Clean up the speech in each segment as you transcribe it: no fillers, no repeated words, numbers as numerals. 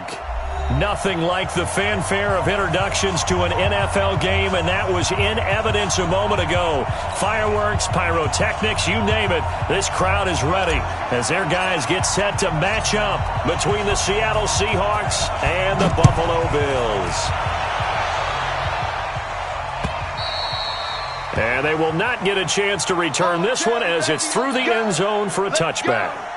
mark. Nothing like the fanfare of introductions to an NFL game, and that was in evidence a moment ago. Fireworks, pyrotechnics, you name it. This crowd is ready as their guys get set to match up between the Seattle Seahawks and the Buffalo Bills. And they will not get a chance to return this one as it's through the end zone for a touchback.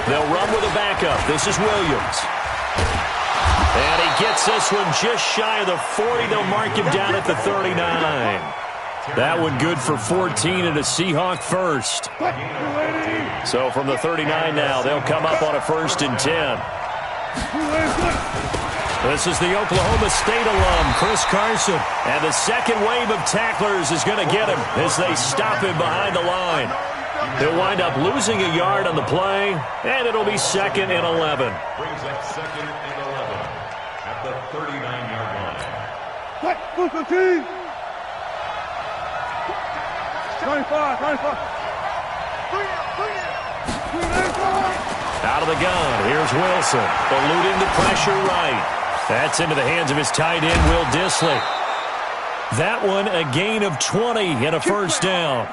They'll run with a backup. This is Williams. And he gets this one just shy of the 40. They'll mark him down at the 39. That one good for 14 and a Seahawk first. So from the 39 now, they'll come up on a 1st and 10. This is the Oklahoma State alum, Chris Carson. And the second wave of tacklers is going to get him as they stop him behind the line. He'll wind up losing a yard on the play, and it'll be 2nd and 11. Brings up 2nd and 11 at the 39-yard line. Out of the gun, here's Wilson. Eluding the pressure right. That's into the hands of his tight end, Will Dissly. That one, a gain of 20 and a 1st down.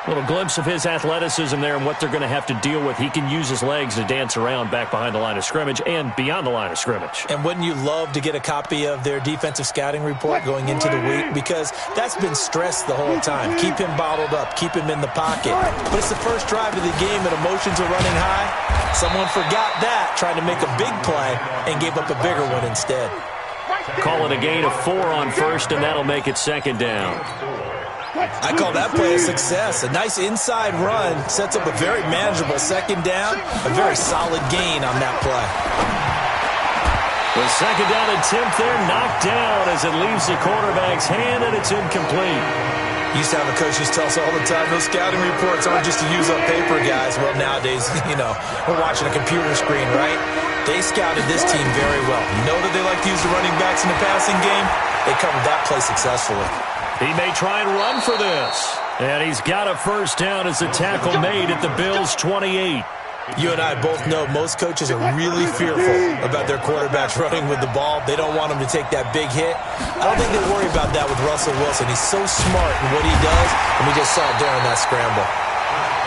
A little glimpse of his athleticism there and what they're going to have to deal with. He can use his legs to dance around back behind the line of scrimmage and beyond the line of scrimmage. And wouldn't you love to get a copy of their defensive scouting report going into the week? Because that's been stressed the whole time. Keep him bottled up. Keep him in the pocket. But it's the first drive of the game and emotions are running high. Someone forgot that, trying to make a big play and gave up a bigger one instead. Call it a gain of 4 on 1st, and that'll make it 2nd down. I call that play a success. A nice inside run sets up a very manageable 2nd down. A very solid gain on that play. The 2nd down attempt there knocked down as it leaves the quarterback's hand, and it's incomplete. Used to have a coach who tell us all the time, those scouting reports aren't just to use up paper, guys. Well, nowadays, we're watching a computer screen, right? They scouted this team very well. You know that they like to use the running backs in the passing game? They covered that play successfully. He may try and run for this. And he's got a 1st down as the tackle made at the Bills' 28. You and I both know most coaches are really fearful about their quarterbacks running with the ball. They don't want them to take that big hit. I don't think they worry about that with Russell Wilson. He's so smart in what he does, and we just saw it during that scramble.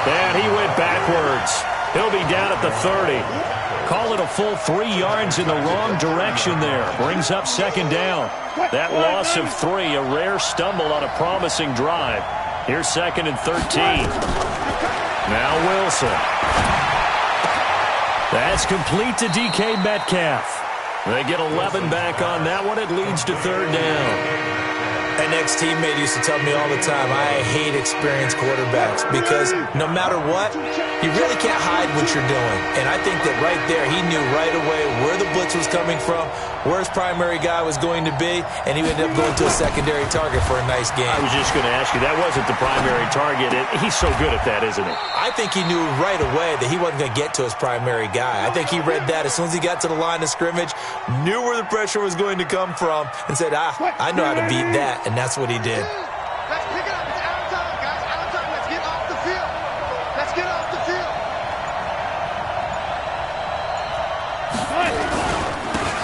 And he went backwards. He'll be down at the 30. Call it a full 3 yards in the wrong direction there. Brings up 2nd down. That loss of 3, a rare stumble on a promising drive. Here's 2nd and 13. Now Wilson. That's complete to DK Metcalf. They get 11 back on that one. It leads to 3rd down. An ex-teammate used to tell me all the time, I hate experienced quarterbacks because no matter what, you really can't hide what you're doing. And I think that right there, he knew right away where the blitz was coming from, where his primary guy was going to be, and he ended up going to a secondary target for a nice game. I was just going to ask you, that wasn't the primary target. He's so good at that, isn't he? I think he knew right away that he wasn't going to get to his primary guy. I think he read that as soon as he got to the line of scrimmage, knew where the pressure was going to come from, and said, I know how to beat that. And that's what he did. Let's pick it up. It's out of time, guys. Out of time. Let's get off the field. Let's get off the field.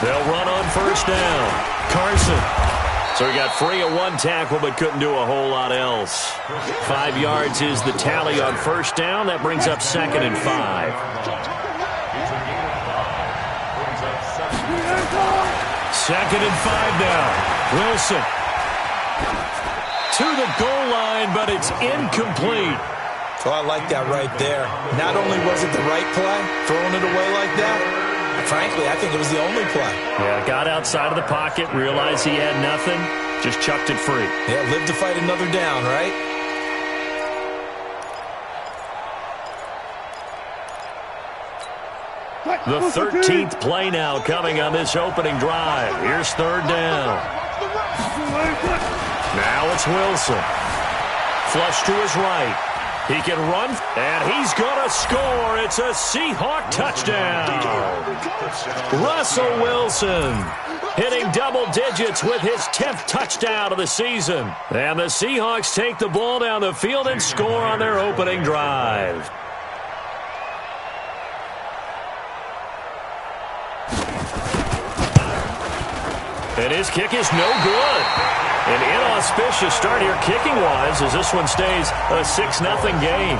They'll run on 1st down. Carson. So he got free of 1 tackle but couldn't do a whole lot else. 5 yards is the tally on 1st down. That brings up 2nd and 5. 2nd and 5 now. Wilson. To the goal line, but it's incomplete. Oh, I like that right there. Not only was it the right play, throwing it away like that, frankly, I think it was the only play. Yeah, got outside of the pocket, realized he had nothing, just chucked it free. Yeah, live to fight another down, right? The 13th play now coming on this opening drive. Here's 3rd down. Now it's Wilson. Flush to his right. He can run, and he's going to score. It's a Seahawk touchdown. Russell Wilson hitting double digits with his 10th touchdown of the season. And the Seahawks take the ball down the field and score on their opening drive. And his kick is no good. An inauspicious start here kicking-wise as this one stays a 6-0 game.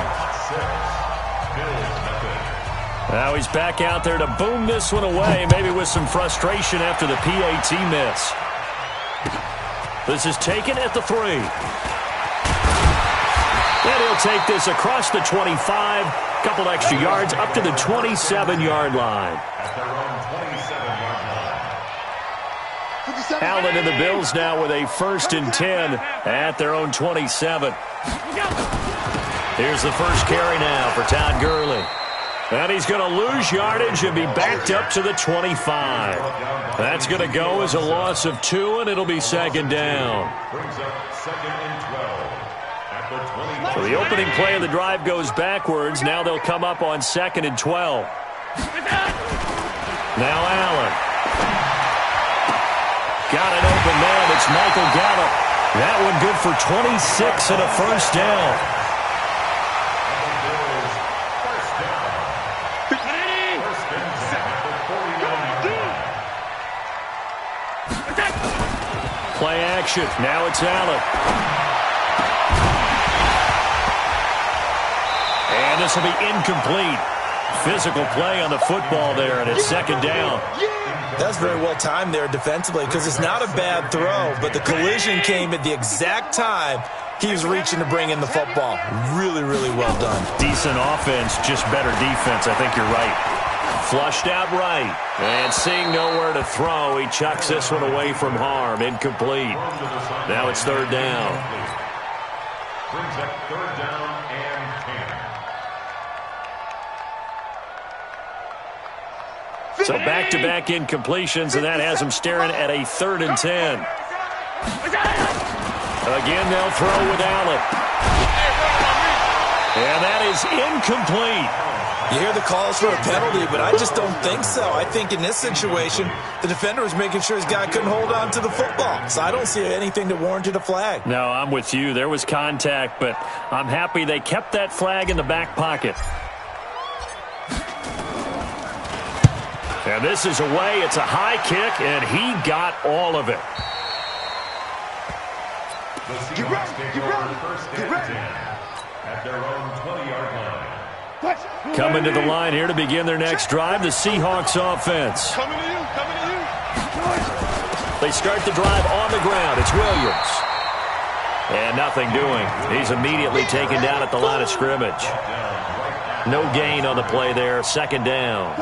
Now he's back out there to boom this one away, maybe with some frustration after the PAT miss. This is taken at the 3. And he'll take this across the 25, couple extra yards up to the 27-yard line. Allen and the Bills now with a 1st and 10 at their own 27. Here's the first carry now for Todd Gurley. And he's going to lose yardage and be backed up to the 25. That's going to go as a loss of 2, and it'll be 2nd down. So the opening play of the drive goes backwards. Now they'll come up on 2nd and 12. Now Allen. Got an open man. It's Michael Gallup. That one good for 26 and a 1st down. Play action. Now it's Allen. And this will be incomplete. Physical play on the football there, and it's 2nd down. That's very well timed there defensively because it's not a bad throw, but the collision came at the exact time he was reaching to bring in the football. Really, really well done. Decent offense, just better defense. I think you're right. Flushed out right. And seeing nowhere to throw, he chucks this one away from harm. Incomplete. Now it's 3rd down. Brings up 3rd down and 10. So back-to-back incompletions, and that has them staring at a 3rd and 10. Again, they'll throw with Allen. And that is incomplete. You hear the calls for a penalty, but I just don't think so. I think in this situation, the defender was making sure his guy couldn't hold on to the football. So I don't see anything that warranted a flag. No, I'm with you. There was contact, but I'm happy they kept that flag in the back pocket. And this is away. It's a high kick, and he got all of it. The Seahawks take over 1st and 10 at their own 20-yard line. Coming to the line here to begin their next drive, the Seahawks offense. Coming to you, coming to you. They start the drive on the ground. It's Williams. And nothing doing. He's immediately taken down at the line of scrimmage. No gain on the play there, 2nd down.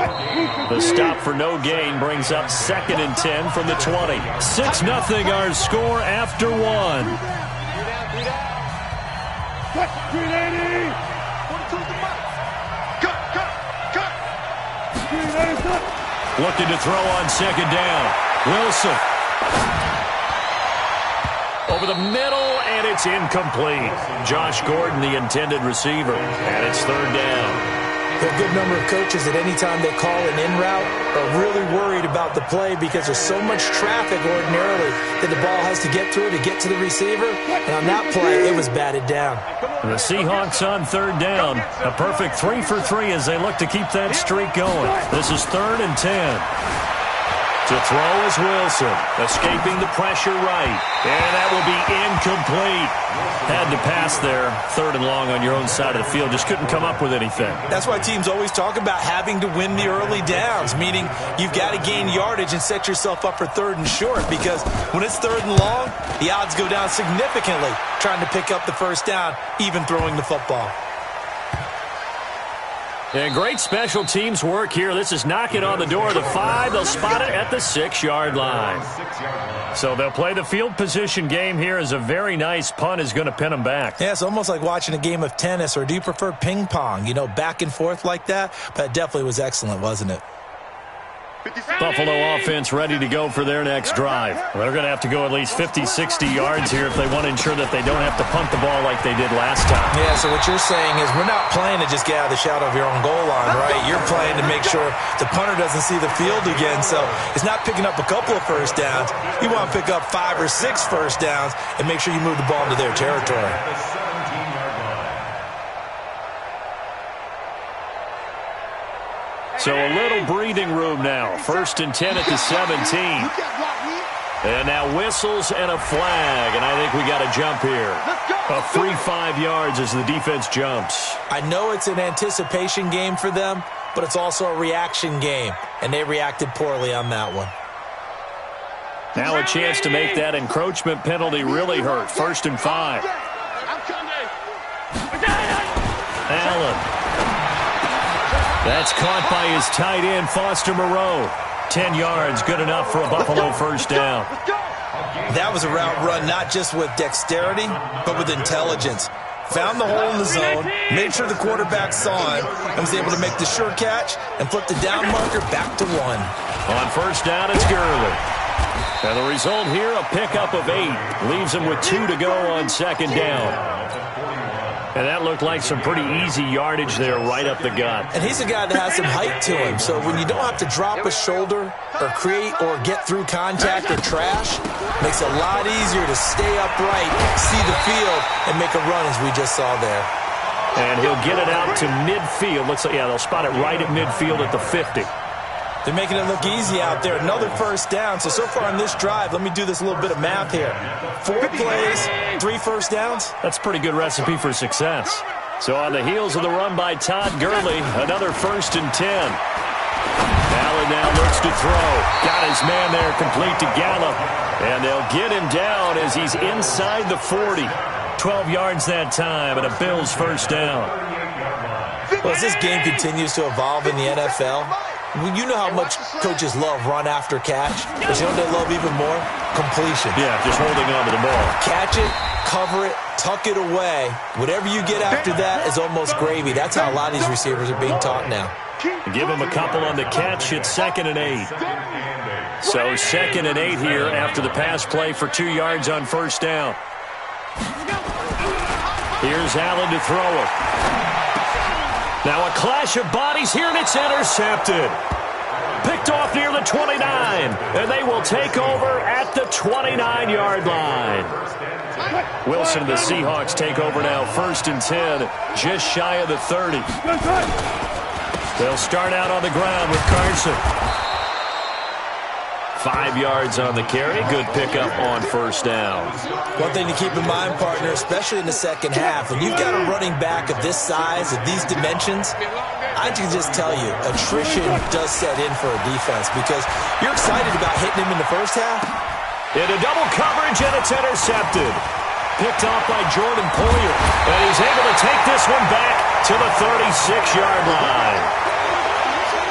The stop for no gain brings up 2nd and 10 from the 20. 6-0 our score after 1. Looking to throw on 2nd down. Wilson. Over the middle, and it's incomplete. Josh Gordon, the intended receiver, and it's 3rd down. There are a good number of coaches that any time they call an in route are really worried about the play because there's so much traffic ordinarily that the ball has to get through to get to the receiver. And on that play, it was batted down. The Seahawks on 3rd down. A perfect 3 for 3 as they look to keep that streak going. This is 3rd and 10. To throw is Wilson, escaping the pressure right. And that will be incomplete. Had to pass there, 3rd and long on your own side of the field. Just couldn't come up with anything. That's why teams always talk about having to win the early downs, meaning you've got to gain yardage and set yourself up for 3rd and short, because when it's 3rd and long, the odds go down significantly trying to pick up the 1st down, even throwing the football. And great special teams work here. This is knocking on the door of the 5. They'll spot it at the 6-yard line. So they'll play the field position game here as a very nice punt is going to pin them back. Yeah, it's almost like watching a game of tennis, or do you prefer ping pong? You know, back and forth like that? But it definitely was excellent, wasn't it? Buffalo offense ready to go for their next drive. They're going to have to go at least 50, 60 yards here if they want to ensure that they don't have to punt the ball like they did last time. Yeah, so what you're saying is we're not playing to just get out of the shadow of your own goal line, right? You're playing to make sure the punter doesn't see the field again. So it's not picking up a couple of first downs. You want to pick up 5 or 6 first downs and make sure you move the ball into their territory. So a little breathing room now. 1st and 10 at the 17. And now whistles and a flag. And I think we got a jump here. A free 5 yards as the defense jumps. I know it's an anticipation game for them, but it's also a reaction game. And they reacted poorly on that one. Now a chance to make that encroachment penalty really hurt. 1st and 5. Allen. That's caught by his tight end, Foster Moreau. 10 yards, good enough for a Buffalo first down. That was a route run not just with dexterity, but with intelligence. Found the hole in the zone, made sure the quarterback saw him, and was able to make the sure catch and flip the down marker back to 1. On first down, it's Gurley. And the result here, a pickup of 8. Leaves him with 2 to go on 2nd down. And that looked like some pretty easy yardage there right up the gut. And he's a guy that has some height to him. So when you don't have to drop a shoulder or create or get through contact or trash, makes it a lot easier to stay upright, see the field, and make a run as we just saw there. And he'll get it out to midfield. Looks like, yeah, they'll spot it right at midfield at the 50. They're making it look easy out there. Another first down. So far on this drive, let me do this little bit of math here. 4 plays, 3 first downs. That's a pretty good recipe for success. So on the heels of the run by Todd Gurley, another 1st and 10. Allen now looks to throw. Got his man there complete to Gallup. And they'll get him down as he's inside the 40. 12 yards that time and a Bills first down. Well, as this game continues to evolve in the NFL, you know how much coaches love run after catch, but you know what they love even more? Completion. Yeah, just holding on to the ball. Catch it, cover it, tuck it away. Whatever you get after that is almost gravy. That's how a lot of these receivers are being taught now. Give him a couple on the catch. It's 2nd and 8. So 2nd and 8 here after the pass play for 2 yards on first down. Here's Allen to throw it. Now a clash of bodies here, and it's intercepted. Picked off near the 29, and they will take over at the 29-yard line. Wilson and the Seahawks take over now, 1st and 10, just shy of the 30. They'll start out on the ground with Carson. 5 yards on the carry. Good pickup on first down. One thing to keep in mind, partner, especially in the second half, when you've got a running back of this size, of these dimensions, I can just tell you, attrition does set in for a defense because you're excited about hitting him in the first half. Into double coverage, and it's intercepted. Picked off by Jordan Poyer, and he's able to take this one back to the 36-yard line.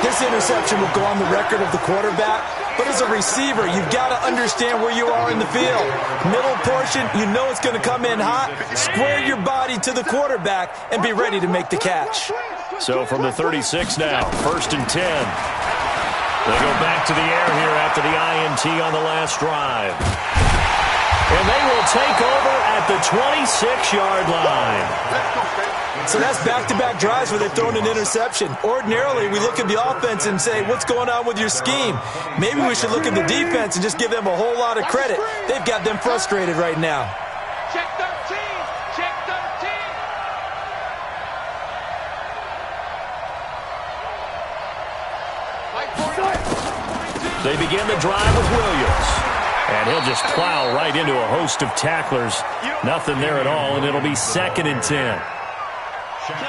This interception will go on the record of the quarterback, but as a receiver, you've got to understand where you are in the field. Middle portion, you know it's going to come in hot. Square your body to the quarterback and be ready to make the catch. So from the 36 now, 1st and 10. They go back to the air here after the INT on the last drive. And they will take over at the 26-yard line. So that's back-to-back drives where they've thrown an interception. Ordinarily, we look at the offense and say, what's going on with your scheme? Maybe we should look at the defense and just give them a whole lot of credit. They've got them frustrated right now. Check 13. Check 13. They begin the drive with Williams. And he'll just plow right into a host of tacklers. Nothing there at all, and it'll be 2nd and 10.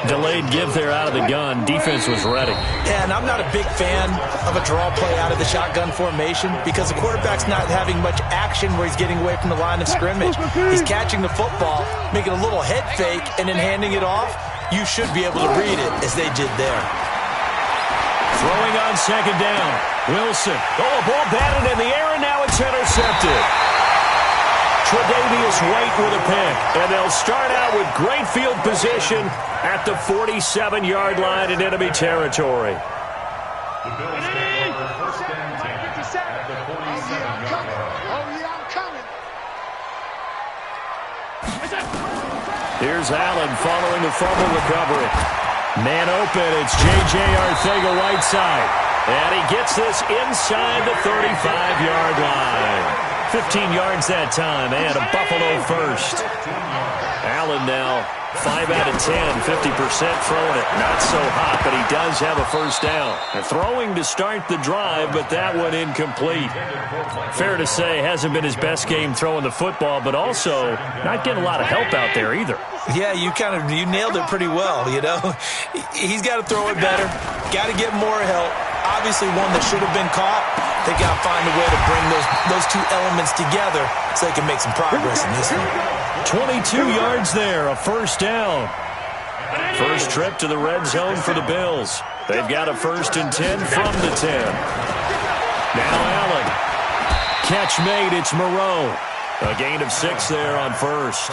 Delayed give there out of the gun. Defense was ready. Yeah, and I'm not a big fan of a draw play out of the shotgun formation because the quarterback's not having much action where he's getting away from the line of scrimmage. He's catching the football, making a little head fake, and then handing it off. You should be able to read it as they did there. Throwing on 2nd down. Wilson. Oh, a ball batted in the air, and now it's intercepted. Tre'Davious White with a pick. And they'll start out with great field position at the 47-yard line in enemy territory. The Bills take over 1st and Here's Allen following the fumble recovery. Man open, it's J.J. Arcega-Whiteside. And he gets this inside the 35-yard line. 15 yards that time, and a Buffalo first. Allen now 5 out of 10, 50% throwing it. Not so hot, but he does have a first down. Throwing to start the drive, but that one incomplete. Fair to say, hasn't been his best game throwing the football, but also not getting a lot of help out there either. Yeah, you nailed it pretty well, you know. He's got to throw it better. Got to get more help. Obviously one that should have been caught. They got to find a way to bring those two elements together so they can make some progress in this one. 22 yards there, a first down. First trip to the red zone for the Bills. They've got a 1st and 10 from the 10. Now Allen. Catch made, it's Moreau. A gain of 6 there on first.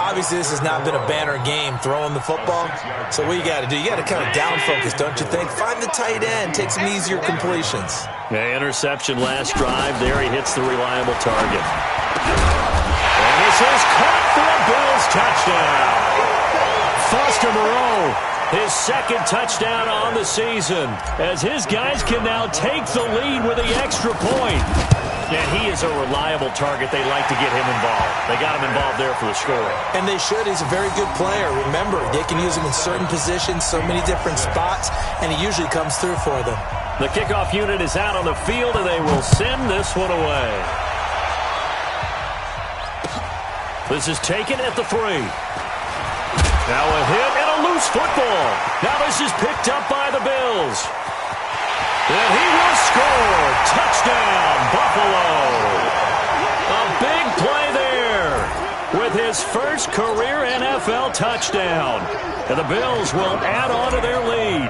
Obviously, this has not been a banner game throwing the football. So what you got to do, you got to kind of down focus, don't you think? Find the tight end, take some easier completions. Yeah, interception last drive. There he hits the reliable target. And this is caught for a Bills touchdown. Foster Moreau, his 2nd touchdown on the season, as his guys can now take the lead with the extra point. And he is a reliable target. They like to get him involved. They got him involved there for the score. And they should. He's a very good player. Remember, they can use him in certain positions, so many different spots, and he usually comes through for them. The kickoff unit is out on the field, and they will send this one away. This is taken at the 3. Now a hit and a loose football. Now this is picked up by the Bills. And he will score. Touchdown, Buffalo. A big play there with his first career NFL touchdown. And the Bills will add on to their lead.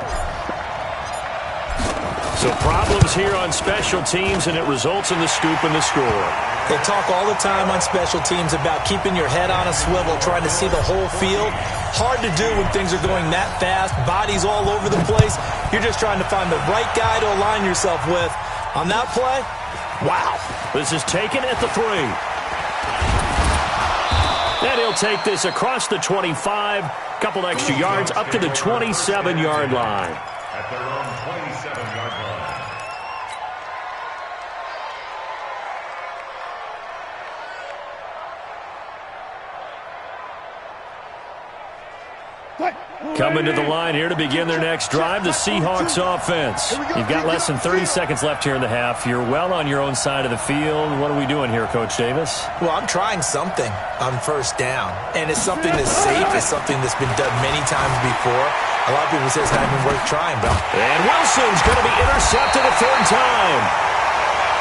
So problems here on special teams, and it results in the scoop and the score. They talk all the time on special teams about keeping your head on a swivel, trying to see the whole field. Hard to do when things are going that fast, bodies all over the place. You're just trying to find the right guy to align yourself with. On that play, wow. This is taken at the 3. And he'll take this across the 25, couple extra yards up to the 27-yard line. At their own 27-yard line. Coming to the line here to begin their next drive, the Seahawks offense. You've got less than 30 seconds left here in the half. You're well on your own side of the field. What are we doing here, Coach Davis? Well, I'm trying something on first down, and it's something that's safe. It's something that's been done many times before. A lot of people say it's not even worth trying, Bill. And Wilson's going to be intercepted a 3rd time.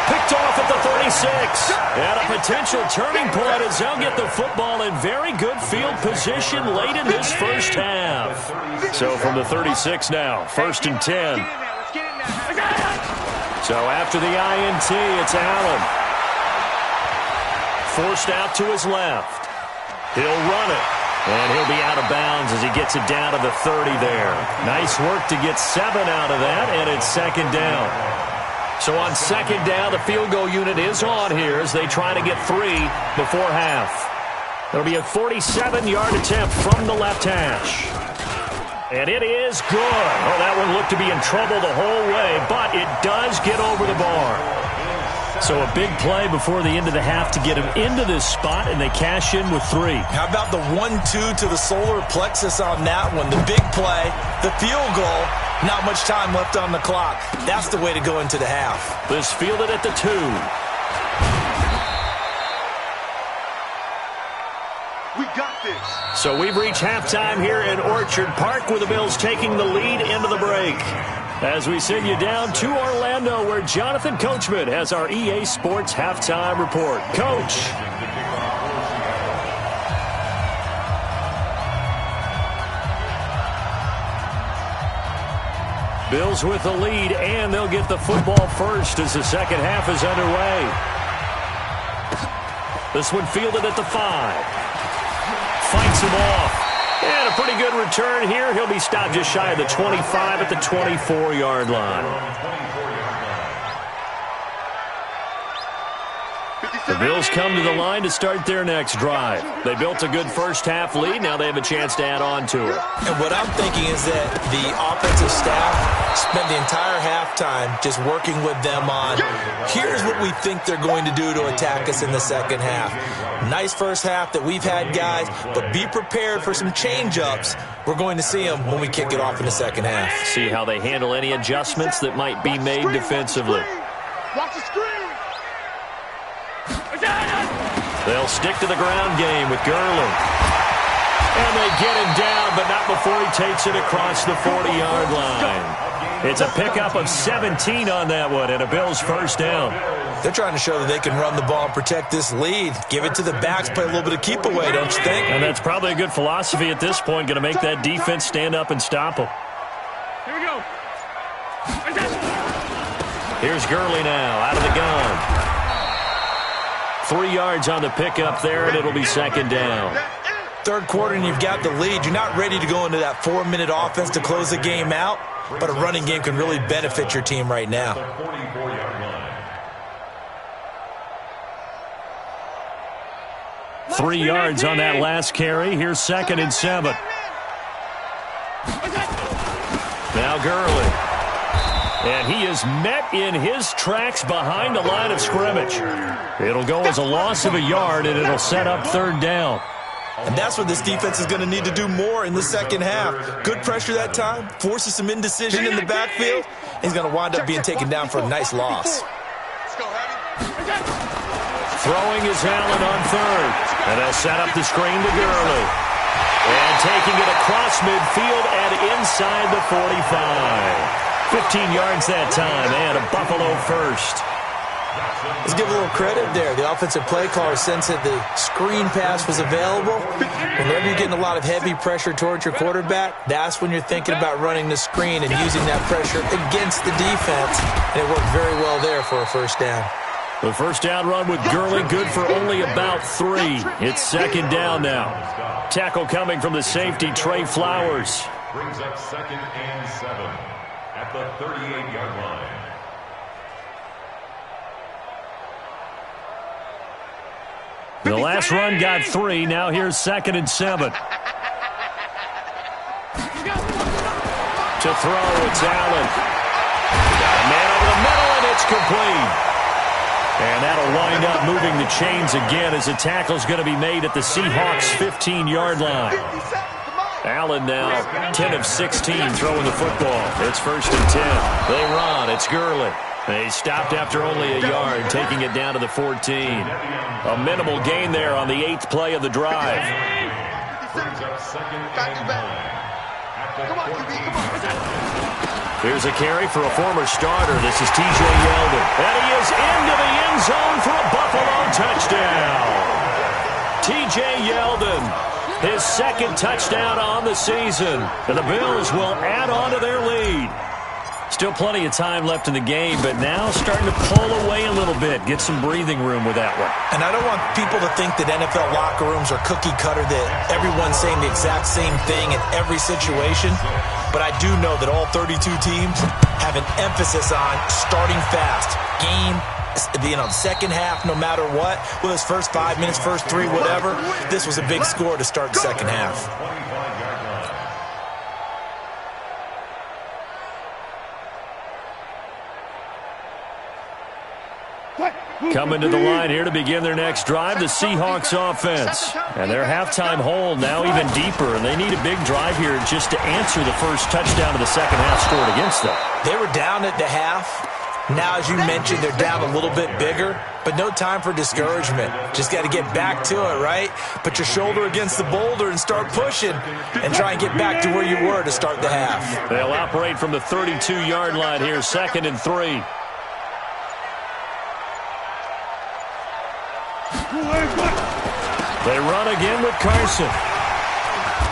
Picked off at the 36. And a potential turning point as they'll get the football in very good field position late in this first half. So from the 36 now, 1st and 10. So after the INT, it's Allen. Forced out to his left. He'll run it. And he'll be out of bounds as he gets it down to the 30 there. Nice work to get 7 out of that, and it's 2nd down. So on 2nd down, the field goal unit is on here as they try to get 3 before half. It'll be a 47-yard attempt from the left hash. And it is good. Oh, that one looked to be in trouble the whole way, but it does get over the bar. So a big play before the end of the half to get him into this spot, and they cash in with 3. How about the 1-2 to the solar plexus on that one? The big play, the field goal, not much time left on the clock. That's the way to go into the half. This fielded at the 2. We got this. So we've reached halftime here in Orchard Park with the Bills taking the lead into the break. As we send you down to Orlando where Jonathan Coachman has our EA Sports Halftime Report. Coach. Bills with the lead, and they'll get the football first as the second half is underway. This one fielded at the 5. Fights him off. And a pretty good return here. He'll be stopped just shy of the 25 at the 24-yard line. 50 The Bills come to the line to start their next drive. They built a good first-half lead. Now they have a chance to add on to it. And what I'm thinking is that the offensive staff spent the entire halftime just working with them on, here's what we think they're going to do to attack us in the second half. Nice first half that we've had, guys, but be prepared for some change-ups. We're going to see them when we kick it off in the second half. See how they handle any adjustments that might be made defensively. Watch the screen. They'll stick to the ground game with Gurley. And they get him down, but not before he takes it across the 40-yard line. It's a pickup of 17 on that one and a Bills first down. They're trying to show that they can run the ball and protect this lead. Give it to the backs, play a little bit of keep away, don't you think? And that's probably a good philosophy at this point, going to make that defense stand up and stop them. Here we go. Here's Gurley now, out of the gun. 3 yards on the pickup there, and it'll be second down. Third quarter, and you've got the lead. You're not ready to go into that 4-minute offense to close the game out, but a running game can really benefit your team right now. 3 yards on that last carry. Here's 2nd and 7. Now Gurley. And he is met in his tracks behind the line of scrimmage. It'll go as a loss of a yard, and it'll set up third down. And that's what this defense is going to need to do more in the second half. Good pressure that time, forces some indecision in the backfield. He's going to wind up being taken down for a nice loss. Throwing is Allen on third. And they'll set up the screen to Gurley. And taking it across midfield and inside the 45. 15 yards that time, and a Buffalo first. Let's give a little credit there. The offensive play caller sensed that the screen pass was available. Whenever you're getting a lot of heavy pressure towards your quarterback, that's when you're thinking about running the screen and using that pressure against the defense. And it worked very well there for a first down. The first down run with Gurley, good for only about 3. It's second down now. Tackle coming from the safety, Trey Flowers. Brings up 2nd and 7 at the 38-yard line. The last run got 3. Now here's 2nd and 7. To throw, it's Allen. Got a man over the middle, and it's complete. And that'll wind up moving the chains again as the tackle's going to be made at the Seahawks' 15-yard line. Allen now 10 of 16 throwing the football. It's 1st and 10. They run. It's Gurley. They stopped after only a yard, taking it down to the 14. A minimal gain there on the 8th play of the drive. Here's a carry for a former starter. This is T.J. Yeldon. And he is into the end zone for a Buffalo touchdown. T.J. Yeldon, his 2nd touchdown on the season. And the Bills will add on to their lead. Still plenty of time left in the game, but now starting to pull away a little bit. Get some breathing room with that one. And I don't want people to think that NFL locker rooms are cookie cutter, that everyone's saying the exact same thing in every situation. But I do know that all 32 teams have an emphasis on starting fast. Game, second half, no matter what. Whether it's first 5 minutes, first 3, whatever. This was a big score to start the second half. Coming to the line here to begin their next drive, the Seahawks offense. And their halftime hole now even deeper, and they need a big drive here just to answer the first touchdown of the second half scored against them. They were down at the half. Now, as you mentioned, they're down a little bit bigger, but no time for discouragement. Just got to get back to it, right? Put your shoulder against the boulder and start pushing and try and get back to where you were to start the half. They'll operate from the 32-yard line here, 2nd and 3. They run again with Carson.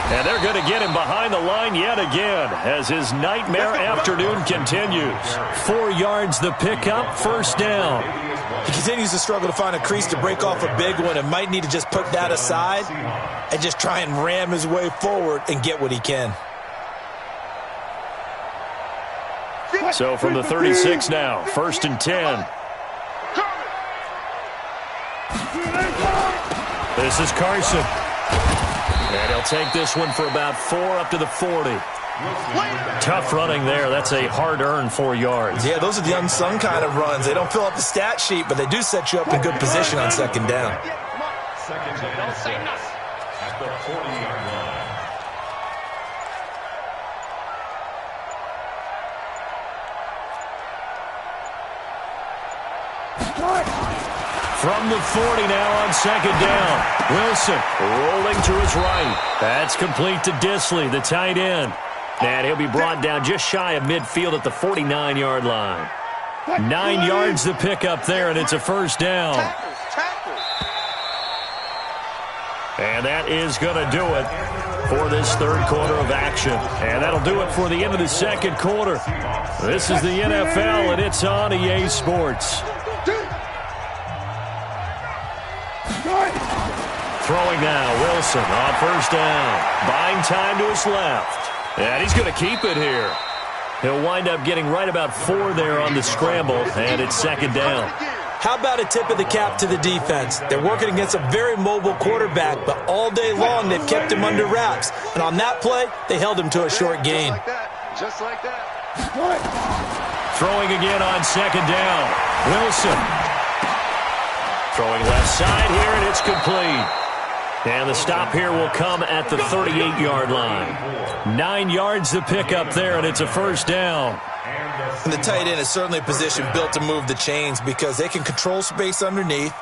And they're going to get him behind the line yet again as his nightmare afternoon continues. 4 yards the pickup, first down. He continues to struggle to find a crease to break off a big one and might need to just put that aside and just try and ram his way forward and get what he can. So from the 36 now, 1st and 10. This is Carson. And he'll take this one for about 4 up to the 40. Tough running there. That's a hard-earned 4 yards. Yeah, those are the unsung kind of runs. They don't fill up the stat sheet, but they do set you up in good position on second down. Second down and 6 at the 40-yard line. From the 40 now on second down. Wilson rolling to his right. That's complete to Disley, the tight end. And he'll be brought down just shy of midfield at the 49-yard line. 9 yards to pick up there, and it's a first down. And that is going to do it for this third quarter of action. And that'll do it for the end of the second quarter. This is the NFL, and it's on EA Sports. Throwing now, Wilson on first down. Buying time to his left. And he's going to keep it here. He'll wind up getting right about 4 there on the scramble, and it's second down. How about a tip of the cap to the defense? They're working against a very mobile quarterback, but all day long they've kept him under wraps. And on that play, they held him to a short gain. Just like that. Throwing again on second down. Wilson. Throwing left side here, and it's complete. And the stop here will come at the 38-yard line. 9 yards to pick up there, and it's a first down. And the tight end is certainly a position built to move the chains because they can control space underneath.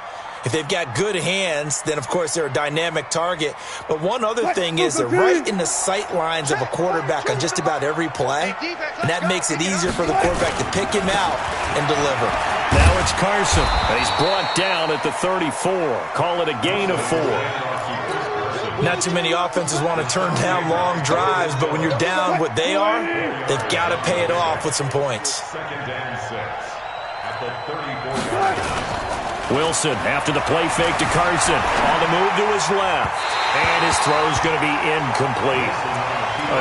If they've got good hands, then, of course, they're a dynamic target. But one other thing is they're right in the sight lines of a quarterback on just about every play. And that makes it easier for the quarterback to pick him out and deliver. Now it's Carson. He's brought down at the 34. Call it a gain of 4. Not too many offenses want to turn down long drives, but when you're down what they are, they've got to pay it off with some points. Second down 6 at the 34-yard line. Wilson after the play fake to Carson. On the move to his left. And his throw's going to be incomplete.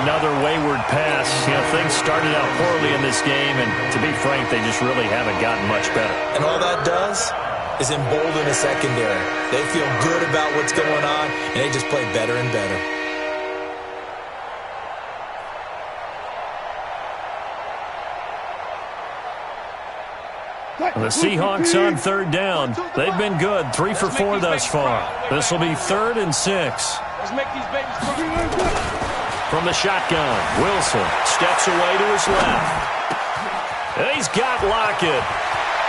Another wayward pass. You know, things started out poorly in this game, and to be frank, they just really haven't gotten much better. And all that does is embolden the secondary. They feel good about what's going on, and they just play better and better. The Seahawks on third down. They've been good, 3 for 4 thus far. This will be 3rd and 6. Let's make these babies cry. From the shotgun, Wilson steps away to his left. And he's got Lockett.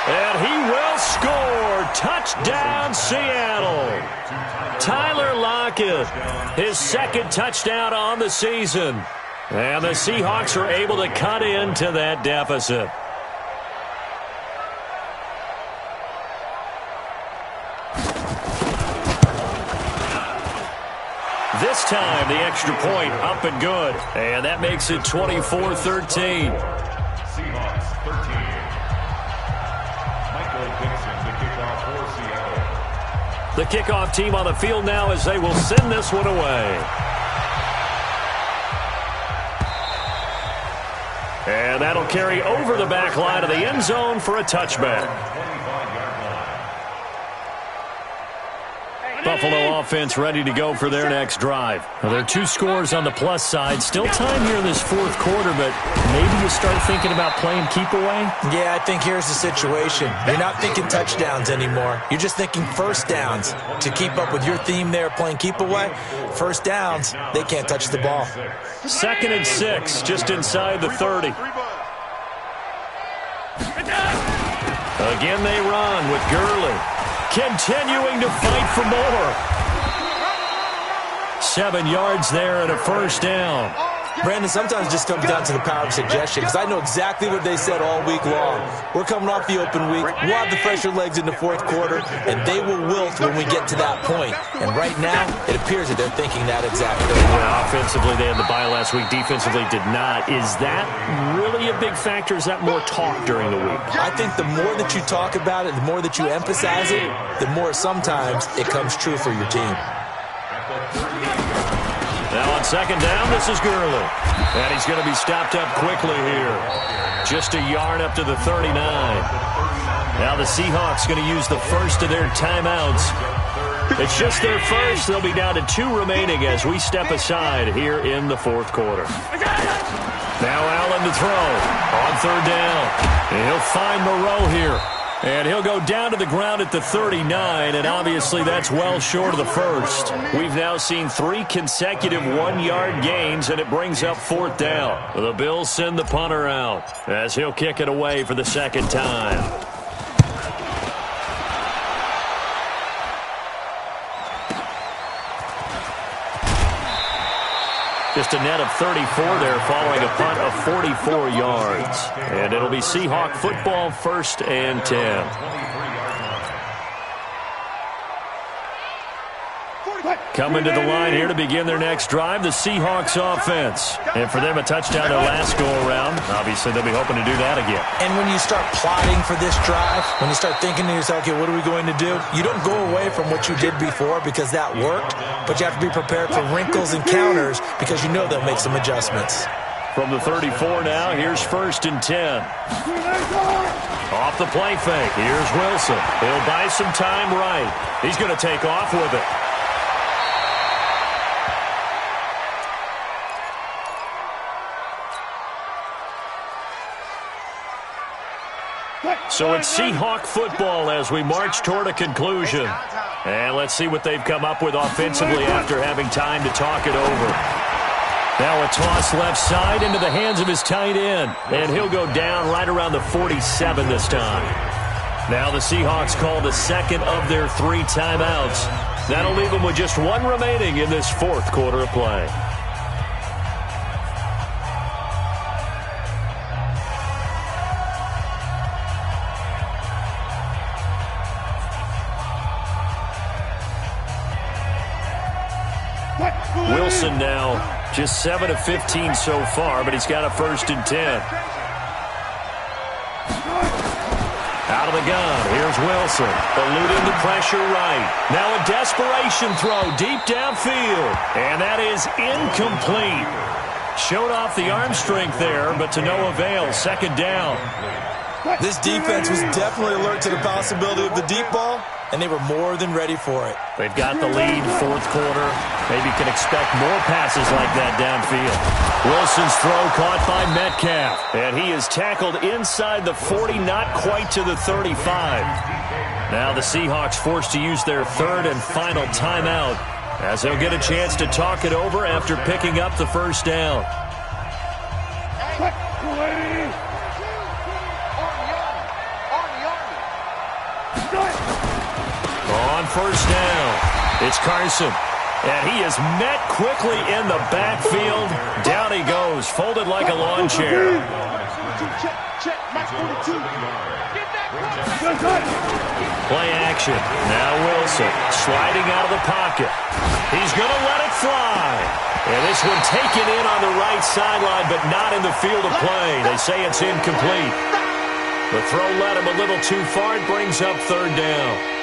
And he will score. Touchdown, Seattle. Tyler Lockett, his 2nd touchdown on the season. And the Seahawks are able to cut into that deficit. This time, the extra point up and good. And that makes it 24-13. Seahawks 13. Michael Dixon, the kickoff for Seattle. The kickoff team on the field now as they will send this one away. And that'll carry over the back line of the end zone for a touchback. 25-yard line. Buffalo offense ready to go for their next drive. Well, there are 2 scores on the plus side. Still time here in this 4th quarter, but maybe you start thinking about playing keep away? Yeah, I think here's the situation. You're not thinking touchdowns anymore. You're just thinking first downs. To keep up with your theme there, playing keep away, first downs, they can't touch the ball. 2nd and 6, just inside the 30. Again they run with Gurley. Continuing to fight for more. 7 yards there and a first down. Brandon, sometimes it just comes down to the power of suggestion, because I know exactly what they said all week long. We're coming off the open week. We'll have the fresher legs in the 4th quarter, and they will wilt when we get to that point. And right now, it appears that they're thinking that exactly. Well, offensively, they had the bye last week. Defensively, did not. Is that really a big factor? Is that more talk during the week? I think the more that you talk about it, the more that you emphasize it, the more sometimes it comes true for your team. Now on second down, this is Gurley. And he's going to be stopped up quickly here. Just a yard up to the 39. Now the Seahawks going to use the first of their timeouts. It's just their first. They'll be down to 2 remaining as we step aside here in the fourth quarter. Now Allen to throw on third down. And he'll find Moreau here. And he'll go down to the ground at the 39, and obviously that's well short of the first. We've now seen 3 consecutive 1-yard gains, and it brings up fourth down. The Bills send the punter out as he'll kick it away for the second time. Just a net of 34 there following a punt of 44 yards. And it'll be Seahawk football, 1st and 10. Coming to the line here to begin their next drive, the Seahawks offense. And for them, a touchdown their last go-around. Obviously, they'll be hoping to do that again. And when you start plotting for this drive, when you start thinking to yourself, okay, what are we going to do? You don't go away from what you did before because that worked, but you have to be prepared for wrinkles and counters because you know they'll make some adjustments. From the 34 now, here's 1st and 10. Off the play fake, here's Wilson. He'll buy some time right. He's going to take off with it. So it's Seahawk football as we march toward a conclusion. And let's see what they've come up with offensively after having time to talk it over. Now a toss left side into the hands of his tight end. And he'll go down right around the 47 this time. Now the Seahawks call the second of their 3 timeouts. That'll leave them with just 1 remaining in this fourth quarter of play. Wilson now just 7 of 15 so far, but he's got a 1st and 10. Out of the gun, here's Wilson. Eluding the pressure right. Now a desperation throw deep downfield. And that is incomplete. Showed off the arm strength there, but to no avail. 2nd down. This defense was definitely alert to the possibility of the deep ball, and they were more than ready for it. They've got the lead, fourth quarter. Maybe can expect more passes like that downfield. Wilson's throw caught by Metcalf. And he is tackled inside the 40, not quite to the 35. Now the Seahawks forced to use their 3rd and final timeout as they'll get a chance to talk it over after picking up the 1st down. On 1st down, it's Carson. And he is met quickly in the backfield. Down he goes, folded like a lawn chair. Play action. Now Wilson sliding out of the pocket. He's going to let it fly. And this one taken in on the right sideline, but not in the field of play. They say it's incomplete. The throw led him a little too far. It brings up 3rd down.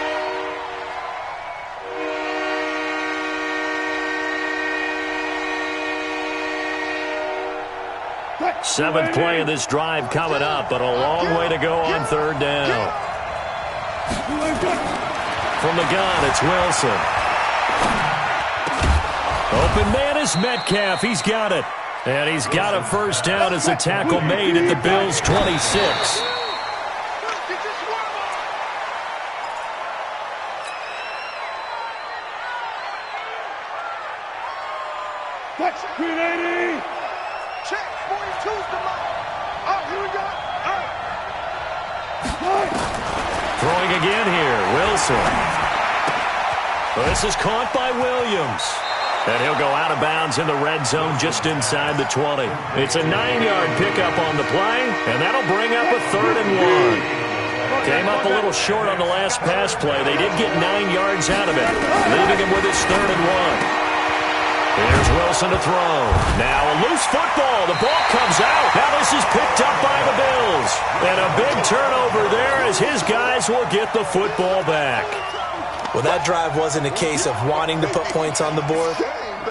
7th play of this drive coming up, but a long way to go on 3rd down. From the gun, it's Wilson. Open man is Metcalf. He's got it. And he's got a 1st down as the tackle made at the Bills' 26. Check, 42's the mark. Oh, here we go. Throwing again here, Wilson. This is caught by Williams. And he'll go out of bounds in the red zone just inside the 20. It's a 9-yard pickup on the play, and that'll bring up a 3rd and 1. Came up a little short on the last pass play. They did get 9 yards out of it, leaving him with his 3rd and 1. Here's Wilson to throw. Now a loose football. The ball comes out. Now this is picked up by the Bills. And a big turnover there as his guys will get the football back. Well, that drive wasn't a case of wanting to put points on the board.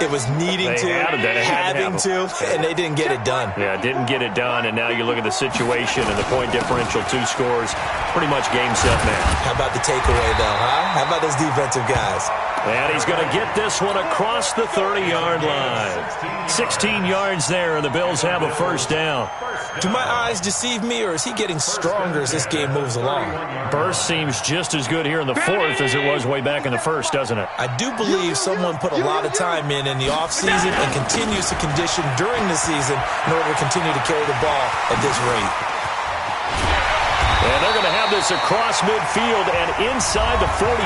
It was needing to, having to, and they didn't get it done. Yeah, didn't get it done, and now you look at the situation and the point differential, 2 scores, pretty much game, set, match. How about the takeaway, though, huh? How about those defensive guys? And he's going to get this one across the 30-yard line. 16 yards there, and the Bills have a first down. Do my eyes deceive me, or is he getting stronger as this game moves along? Burst seems just as good here in the 4th as it was way back in the 1st, doesn't it? I do believe someone put a lot of time in the offseason and continues to condition during the season in order to continue to carry the ball at this rate. And they're going to have this across midfield and inside the 45.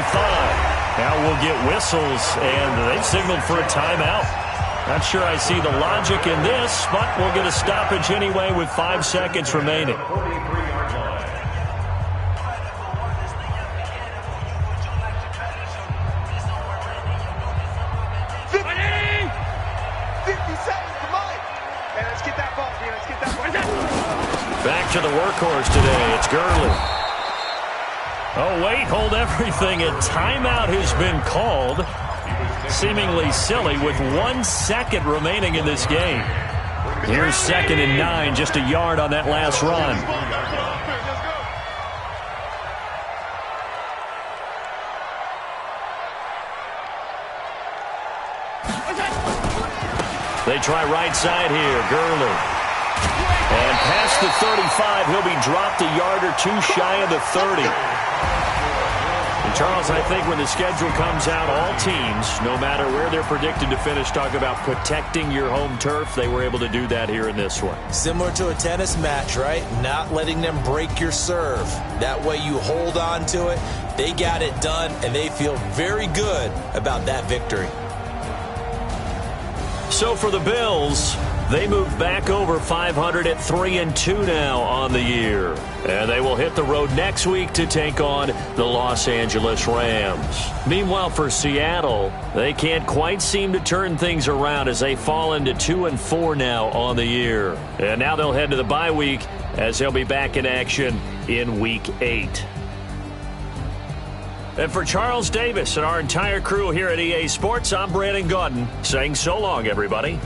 Now we'll get whistles, and they've signaled for a timeout. Not sure I see the logic in this, but we'll get a stoppage anyway with 5 seconds remaining. 50 seconds, come on. Hey, let's get that ball, man. Let's get that ball. Back to the workhorse today. It's Gurley. Oh, wait, hold everything. A timeout has been called. Seemingly silly with 1 second remaining in this game. Here's 2nd and 9, just a yard on that last run. They try right side here, Gurley. And past the 35, he'll be dropped a yard or 2 shy of the 30. And Charles, I think when the schedule comes out, all teams, no matter where they're predicted to finish, talk about protecting your home turf. They were able to do that here in this one. Similar to a tennis match, right? Not letting them break your serve. That way you hold on to it. They got it done, and they feel very good about that victory. So for the Bills, they move back over 500 at 3-2 now on the year. And they will hit the road next week to take on the Los Angeles Rams. Meanwhile, for Seattle, they can't quite seem to turn things around as they fall into 2-4 now on the year. And now they'll head to the bye week as they'll be back in action in Week 8. And for Charles Davis and our entire crew here at EA Sports, I'm Brandon Gaudin saying so long, everybody.